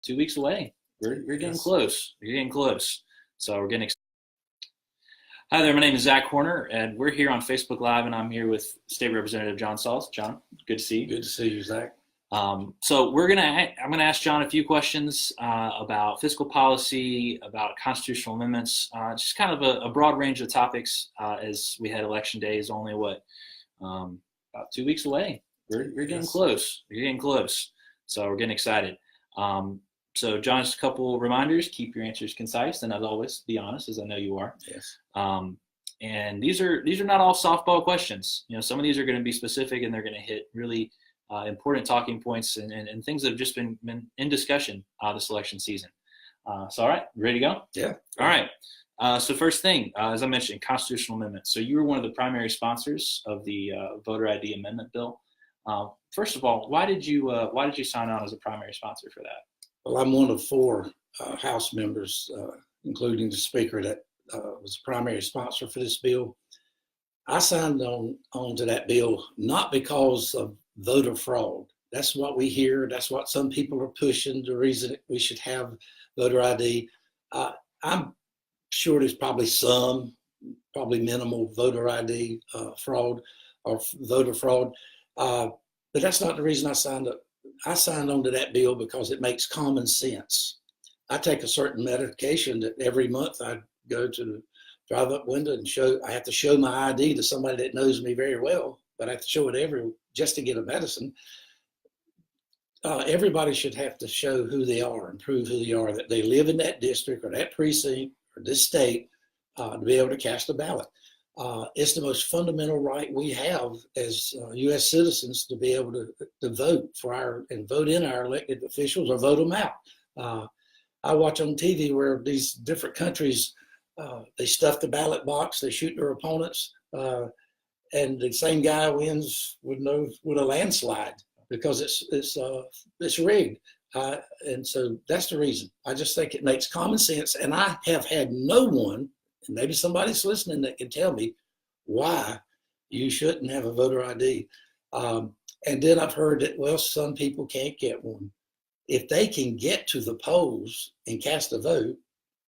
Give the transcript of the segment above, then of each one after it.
2 weeks away. We're getting close. We're getting close. So we're getting excited. Hi there, my name is Zach Horner, and we're here on Facebook Live, and I'm here with State Representative John Sauls. John, good to see you. Good to see you, Zach. So I'm gonna ask John a few questions about fiscal policy, about constitutional amendments, just kind of a broad range of topics. As we had election day is only about 2 weeks away. We're getting close. We're getting close. So we're getting excited. So John, just a couple reminders: keep your answers concise, and as always, be honest, as I know you are. Yes. And these are not all softball questions. You know, some of these are going to be specific, and they're going to hit really important talking points and things that have just been in discussion this election season. So, all right, ready to go? Yeah. All right. So first thing, as I mentioned, constitutional amendments. So you were one of the primary sponsors of the voter ID amendment bill. First of all, why did you sign on as a primary sponsor for that? Well, I'm one of four House members, including the Speaker, that was a primary sponsor for this bill. I signed on to that bill not because of voter fraud. That's what we hear. That's what some people are pushing, the reason we should have voter ID. I'm sure there's probably minimal voter ID fraud or voter fraud. But that's not the reason I signed up. I signed on to that bill because it makes common sense. I take a certain medication that every month I go to the drive-up window and I have to show my ID to somebody that knows me very well, but I have to show it just to get a medicine. Everybody should have to show who they are and prove who they are, that they live in that district or that precinct or this state to be able to cast a ballot. It's the most fundamental right we have as U.S. citizens to be able to vote vote in our elected officials or vote them out. I watch on TV where these different countries, they stuff the ballot box, they shoot their opponents, and the same guy wins with a landslide because it's rigged. And so that's the reason. I just think it makes common sense, and I have had no one, and maybe somebody's listening, that can tell me why you shouldn't have a voter ID. And then I've heard that, well, some people can't get one. If they can get to the polls and cast a vote,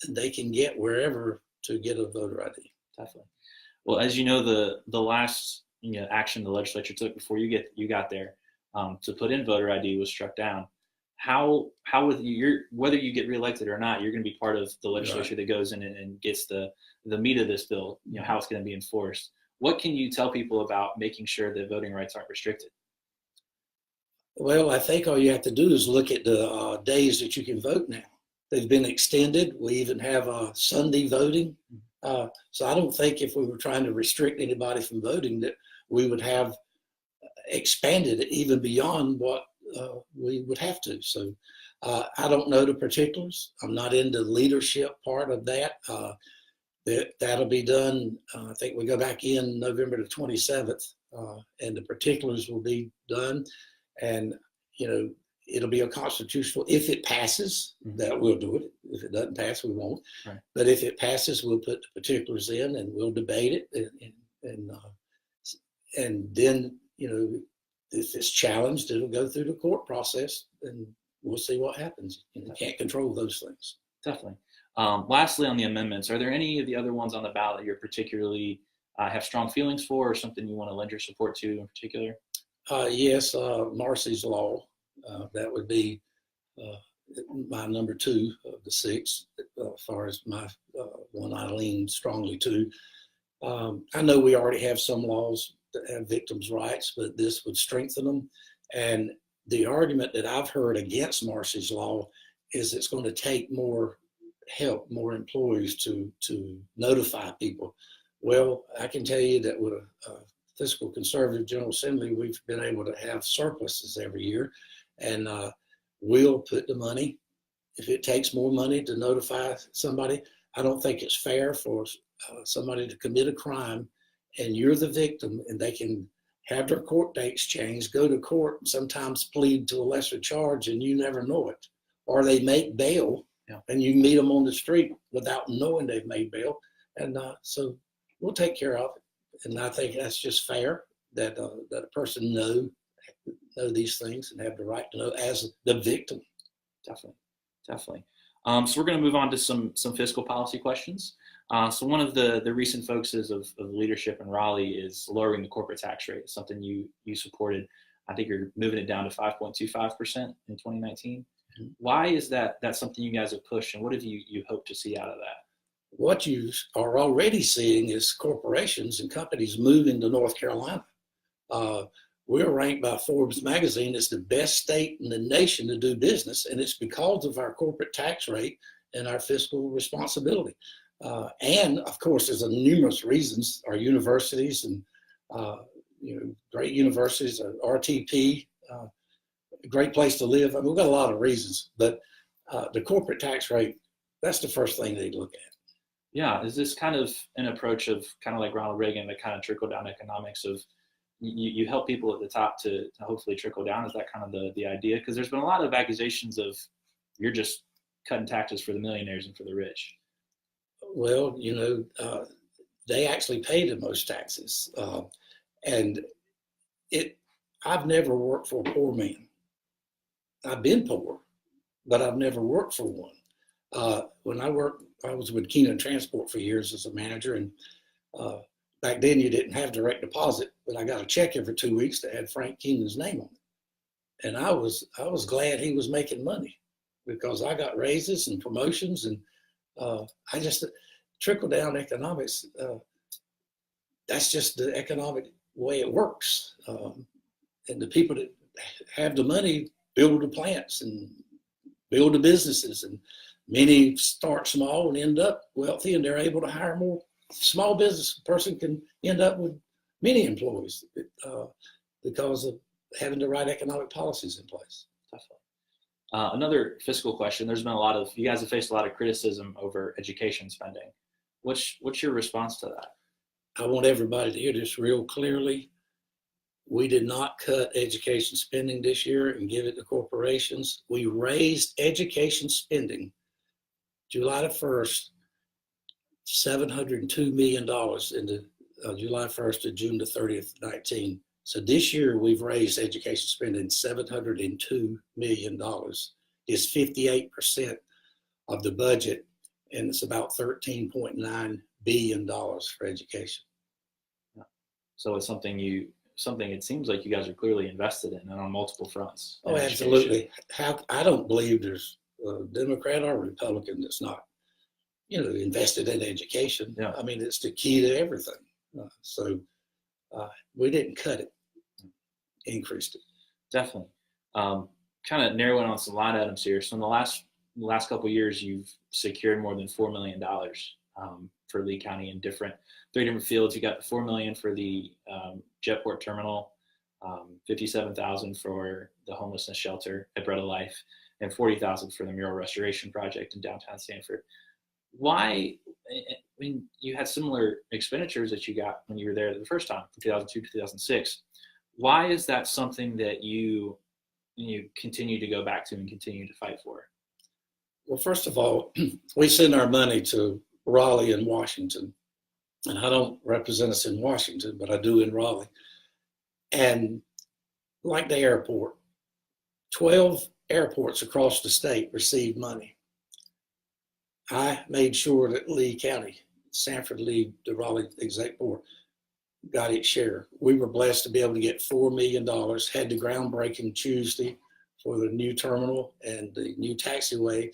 then they can get wherever to get a voter ID. Definitely. Well, as you know, the last action the legislature took before you got there to put in voter ID was struck down. How with whether you get reelected or not, you're going to be part of the legislature that goes in and gets the meat of this bill, how it's going to be enforced. What can you tell people about making sure that voting rights aren't restricted? Well, I think all you have to do is look at the days that you can vote now. They've been extended. We even have Sunday voting. So I don't think if we were trying to restrict anybody from voting that we would have expanded it even beyond what we would have to. So I don't know the particulars. I'm not in the leadership part of that. That'll be done. I think we go back in November the 27th, and the particulars will be done. And, it'll be a constitutional, if it passes, that we'll do it. If it doesn't pass, we won't. Right. But if it passes, we'll put the particulars in and we'll debate it. And then, if it's challenged, it'll go through the court process and we'll see what happens. You can't control those things. Definitely. Lastly, on the amendments, are there any of the other ones on the ballot that you're particularly have strong feelings for, or something you want to lend your support to in particular? Yes, Marcy's Law. That would be my number 2 of the 6, as far as my one I lean strongly to. I know we already have some laws that have victims' rights, but this would strengthen them. And the argument that I've heard against Marcy's Law is it's going to take more help, more employees to notify people. Well, I can tell you that with a fiscal conservative General Assembly, we've been able to have surpluses every year, and we'll put the money. If it takes more money to notify somebody, I don't think it's fair for somebody to commit a crime and you're the victim, and they can have their court dates changed, go to court, and sometimes plead to a lesser charge, and you never know it. Or they make bail, and you meet them on the street without knowing they've made bail. And so we'll take care of it. And I think that's just fair that a person know these things and have the right to know as the victim. Definitely. Definitely. So we're going to move on to some fiscal policy questions. So one of the recent focuses of leadership in Raleigh is lowering the corporate tax rate. It's something you supported. I think you're moving it down to 5.25% in 2019. Mhm. Why is that's something you guys have pushed, and what have you hope to see out of that? What you are already seeing is corporations and companies moving to North Carolina. Uh, we're ranked by Forbes magazine as the best state in the nation to do business, and it's because of our corporate tax rate and our fiscal responsibility. And of course, there's numerous reasons. Our universities and great universities, RTP, a great place to live. I mean, we've got a lot of reasons, but the corporate tax rate, that's the first thing they look at. Yeah, is this kind of an approach of kind of like Ronald Reagan, the kind of trickle down economics of you help people at the top to hopefully trickle down? Is that kind of the idea? Because there's been a lot of accusations of you're just cutting taxes for the millionaires and for the rich. Well, they actually pay the most taxes. And I've never worked for a poor man. I've been poor, but I've never worked for one. When I was with Keenan Transport for years as a manager, and back then you didn't have direct deposit, but I got a check every 2 weeks that had Frank Keenan's name on it. And I was glad he was making money because I got raises and promotions, and I just trickle down economics. That's just the economic way it works. And the people that have the money build the plants and build the businesses, and many start small and end up wealthy, and they're able to hire more. Small business person can end up with many employees because of having the right economic policies in place. Another fiscal question. There's been you guys have faced a lot of criticism over education spending. What's your response to that? I want everybody to hear this real clearly. We did not cut education spending this year and give it to corporations. We raised education spending July the 1st, $702 million into July 1st to June the 30th, 19. So this year we've raised education spending $702 million. It's 58% of the budget, and it's about $13.9 billion for education. So it's something it seems like you guys are clearly invested in and on multiple fronts. Oh, absolutely. I don't believe there's a Democrat or Republican that's not, invested in education. Yeah. I mean, it's the key to everything. So we didn't cut it, increased it. Definitely. Kind of narrowing on some line items here. So in the last couple of years, you've secured more than $4 million for Lee County in three different fields. You got the $4 million for the Jetport terminal, $57,000 for the homelessness shelter at Bread of Life, and $40,000 for the mural restoration project in downtown Sanford. Why? I mean, you had similar expenditures that you got when you were there the first time, from 2002 to 2006. Why is that something that you continue to go back to and continue to fight for? Well, first of all, we send our money to Raleigh and Washington. And I don't represent us in Washington, but I do in Raleigh. And like the airport, 12 airports across the state receive money. I made sure that Lee County, Sanford Lee, the Raleigh Exec Board, got its share. We were blessed to be able to get $4 million, had the groundbreaking Tuesday for the new terminal and the new taxiway.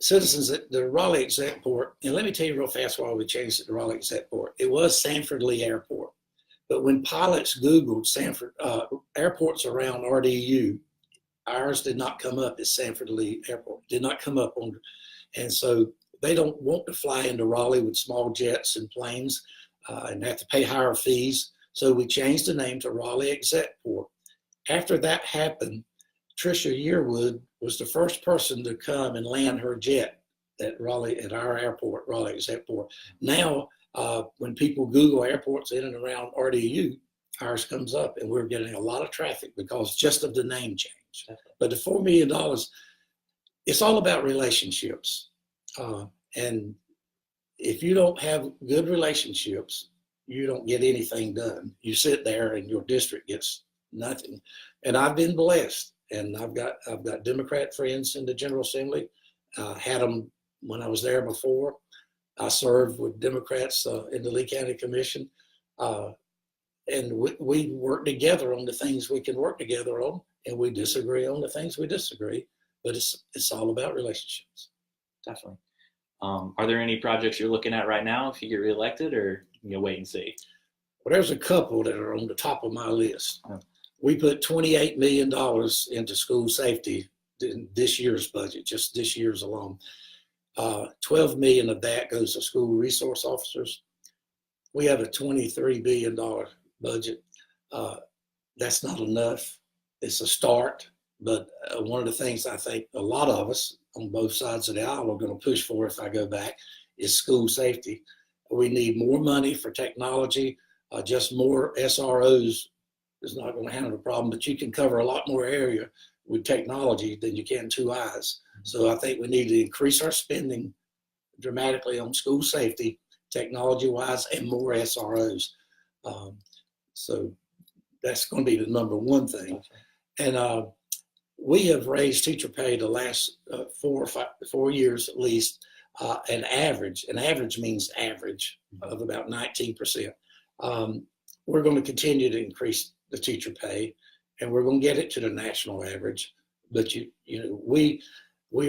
Citizens at the Raleigh Exec Port, and let me tell you real fast why we changed it to Raleigh Exec Port. It was Sanford Lee Airport, but when pilots Googled Sanford airports around RDU, ours did not come up as Sanford Lee Airport. Did not come up on, and so they don't want to fly into Raleigh with small jets and planes and have to pay higher fees. So we changed the name to Raleigh Exec Port. After that happened, Tricia Yearwood was the first person to come and land her jet at our airport, Raleigh Exec Port. Now, when people Google airports in and around RDU, ours comes up, and we're getting a lot of traffic because just of the name change. But the $4 million, it's all about relationships. And if you don't have good relationships, you don't get anything done. You sit there and your district gets nothing. And I've been blessed. And I've got Democrat friends in the General Assembly. Had them when I was there before. I served with Democrats in the Lee County Commission. And we work together on the things we can work together on, and we disagree on the things we disagree. But it's all about relationships. Definitely. Are there any projects you're looking at right now if you get reelected, or you wait and see? Well, there's a couple that are on the top of my list. Oh. We put $28 million into school safety in this year's budget, just this year's alone. 12 million of that goes to school resource officers. We have a $23 billion budget. That's not enough. It's a start, but one of the things I think a lot of us on both sides of the aisle are going to push for if I go back is school safety. We need more money for technology. Just more SROs is not going to handle the problem, but you can cover a lot more area with technology than you can two eyes. So I think we need to increase our spending dramatically on school safety, technology-wise, and more SROs. So that's going to be the number one thing. And we have raised teacher pay the last 4 years at least, an average means average of about 19%. We're going to continue to increase the teacher pay, and we're going to get it to the national average. But we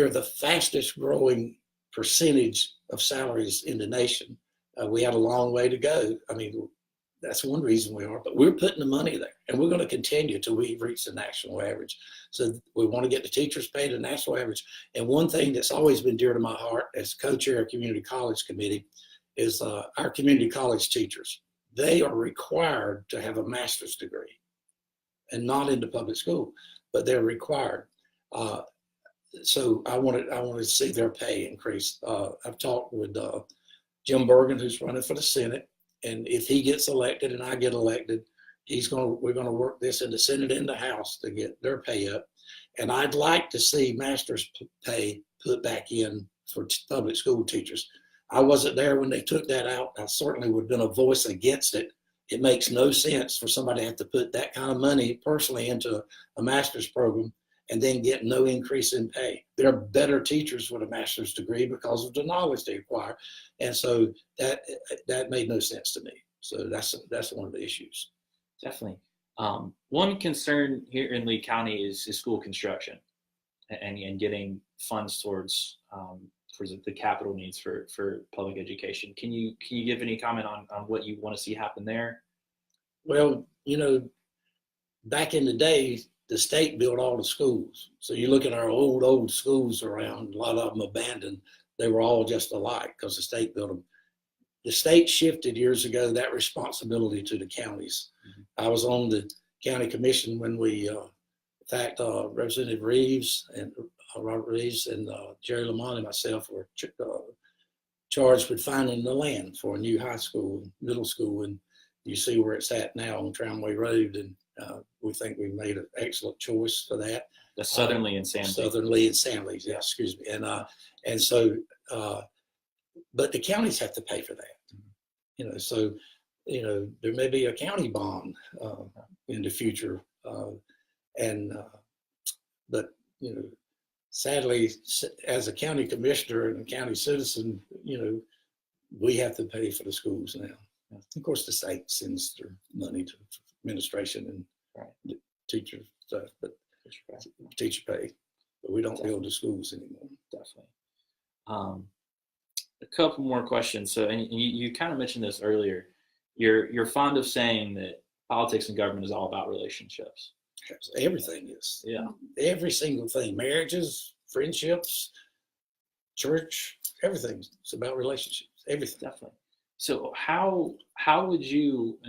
are the fastest growing percentage of salaries in the nation. We have a long way to go. I mean, that's one reason we are, but we're putting the money there, and we're going to continue till we reach the national average. So we want to get the teachers paid the national average. And one thing that's always been dear to my heart as co-chair of Community College Committee is our community college teachers. They are required to have a master's degree, and not in the public school, but they're required. So I wanted to see their pay increase. I've talked with Jim Bergen, who's running for the Senate, and if he gets elected and I get elected, we're going to work this in the Senate and the House to get their pay up. And I'd like to see master's pay put back in for public school teachers. I wasn't there when they took that out. I certainly would have been a voice against it. It makes no sense for somebody to have to put that kind of money personally into a master's program and then get no increase in pay. There are better teachers with a master's degree because of the knowledge they acquire. And so that made no sense to me. So that's one of the issues. Definitely. One concern here in Lee County is school construction and getting funds towards the capital needs for public education. Can you give any comment on what you want to see happen there? Well, back in the day, the state built all the schools. So you look at our old schools around, a lot of them abandoned. They were all just alike because the state built them. The state shifted years ago that responsibility to the counties. Mm-hmm. I was on the county commission when we, in fact, Representative Reeves and Robert Reeves and Jerry Lamont and myself were charged with finding the land for a new high school, middle school, and you see where it's at now on Tramway Road, and we think we made an excellent choice for that. The Southern Lee and Sandleys. Southern Lee and Sandleys, yeah, excuse me. And so, but the counties have to pay for that. So, there may be a county bond in the future, but sadly, as a county commissioner and a county citizen, we have to pay for the schools now. Of course, the state sends their money to administration and teacher stuff, but teacher pay. But we don't build the schools anymore. Definitely. A couple more questions. So, and you kind of mentioned this earlier. You're fond of saying that politics and government is all about relationships. Everything is. Yeah. Every single thing. Marriages, friendships, church, everything. It's about relationships. Everything. Definitely. So how would you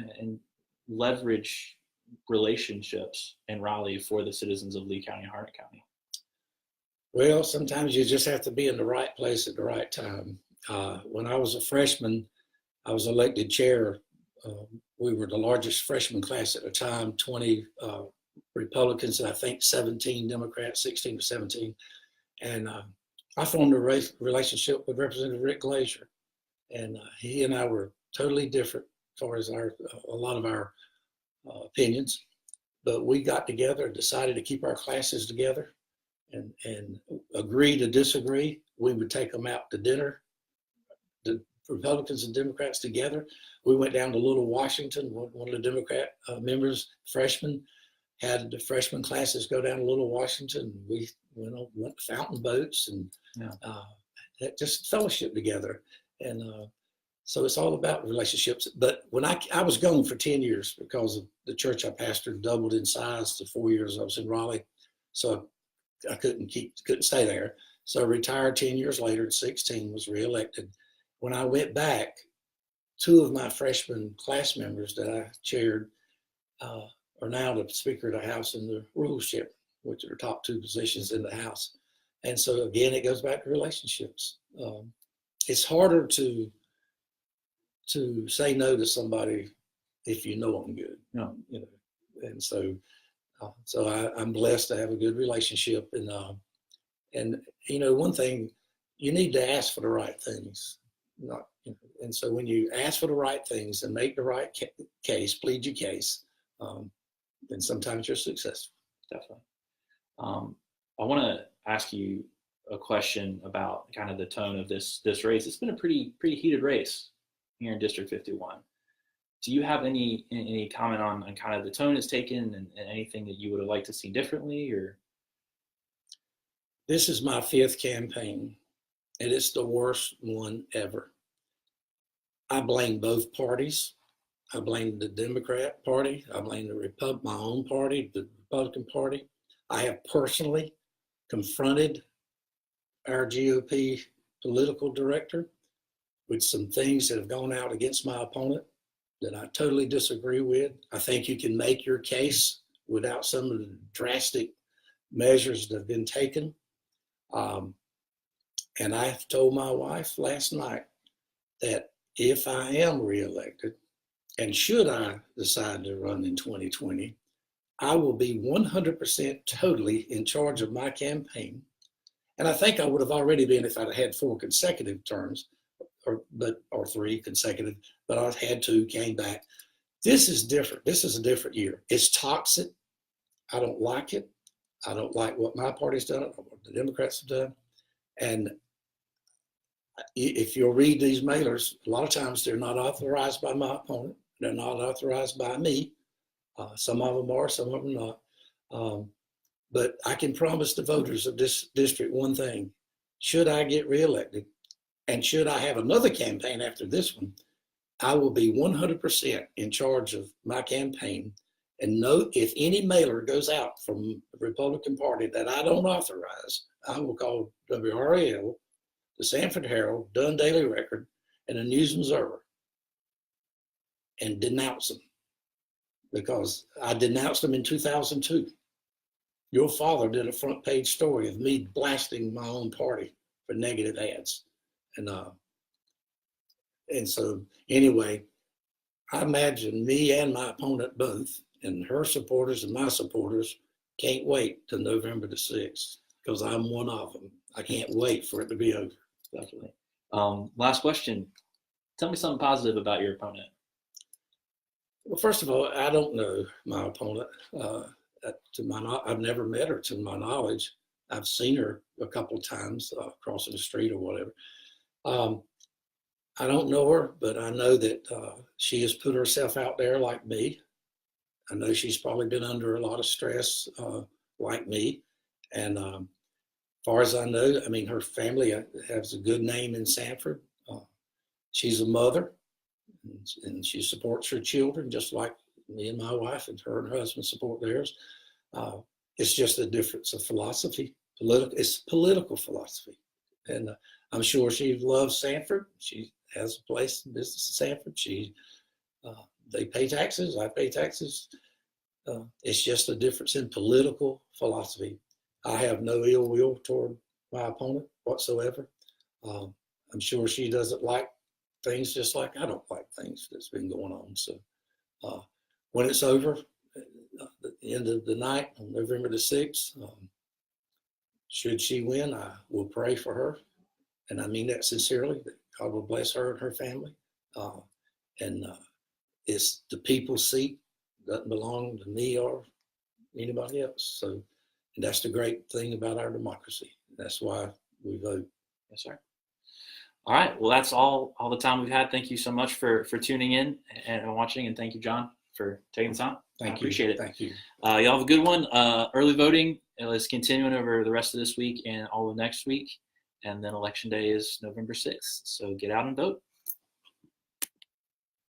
leverage relationships in Raleigh for the citizens of Lee County and Harnett County? Well, sometimes you just have to be in the right place at the right time. When I was a freshman, I was elected chair. We were the largest freshman class at the time, 20 Republicans, and I think 17 Democrats, 16 to 17. And I formed a relationship with Representative Rick Glazier. And he and I were totally different as far as a lot of our opinions. but we got together and decided to keep our classes together and agree to disagree. We would take them out to dinner, the Republicans and Democrats together. We went down to Little Washington. One of the Democrat members, freshmen, had the freshman classes go down to Little Washington. We went fountain boats and just fellowship together. And so it's all about relationships. But when I was gone for 10 years because of the church I pastored doubled in size the 4 years I was in Raleigh. So I couldn't stay there. So I retired 10 years later at 16, was reelected. When I went back, two of my freshman class members that I chaired are now the Speaker of the House and the Rules Chair, which are top two positions in the House. And so again, it goes back to relationships. It's harder to say no to somebody if you know them good. Yeah. You know, and so I'm blessed to have a good relationship. And you know, one thing, you need to ask for the right things. And so when you ask for the right things and make the right case, plead your case, then sometimes you're successful. Definitely. I want to ask you a question about kind of the tone of this race. It's been a pretty heated race here in District 51. Do you have any comment on kind of the tone it's taken and anything that you would have liked to see differently? Or this is my 5th campaign, and it's the worst one ever. I blame both parties. I blame the Democrat Party. I blame my own party, the Republican Party. I have personally confronted our GOP political director with some things that have gone out against my opponent that I totally disagree with. I think you can make your case without some of the drastic measures that have been taken. And I told my wife last night that if I am reelected, and should I decide to run in 2020, I will be 100% totally in charge of my campaign. And I think I would have already been if I'd had 4 consecutive terms, or 3 consecutive, but I had 2, came back. This is different. This is a different year. It's toxic. I don't like it. I don't like what my party's done, or what the Democrats have done. And if you'll read these mailers, a lot of times they're not authorized by my opponent. They're not authorized by me. Some of them are, some of them not. But I can promise the voters of this district one thing. Should I get reelected, and should I have another campaign after this one, I will be 100% in charge of my campaign. And no, if any mailer goes out from the Republican Party that I don't authorize, I will call WRAL, the Sanford Herald, Dunn Daily Record, and the News Observer and denounce them, because I denounced them in 2002. Your father did a front page story of me blasting my own party for negative ads. And so anyway, I imagine me and my opponent both, and her supporters and my supporters, can't wait till November the 6th, because I'm one of them. I can't wait for it to be over. Definitely. Last question. Tell me something positive about your opponent. Well, first of all, I don't know my opponent. I've never met her to my knowledge. I've seen her a couple of times crossing the street or whatever. I don't know her, but I know that she has put herself out there like me. I know she's probably been under a lot of stress like me. And as far as I know, I mean, her family has a good name in Sanford. She's a mother, and she supports her children just like me and my wife, and her and her husband support theirs. It's just a difference of philosophy. It's political philosophy. And I'm sure she loves Sanford. She has a place in business in Sanford. They pay taxes. I pay taxes. It's just a difference in political philosophy. I have no ill will toward my opponent whatsoever. I'm sure she doesn't like things just like I don't like things that's been going on. So when it's over, at the end of the night on November the 6th, should she win, I will pray for her. And I mean that sincerely, that God will bless her and her family. And it's the people's seat. Doesn't belong to me or anybody else. So, and that's the great thing about our democracy. That's why we vote. Yes, sir. All right. Well, that's all the time we've had. Thank you so much for tuning in and watching, and thank you, John, for taking the time. Thank you. Appreciate it. Thank you. Y'all have a good one. Early voting is continuing over the rest of this week and all of next week, and then Election Day is November 6th. So get out and vote.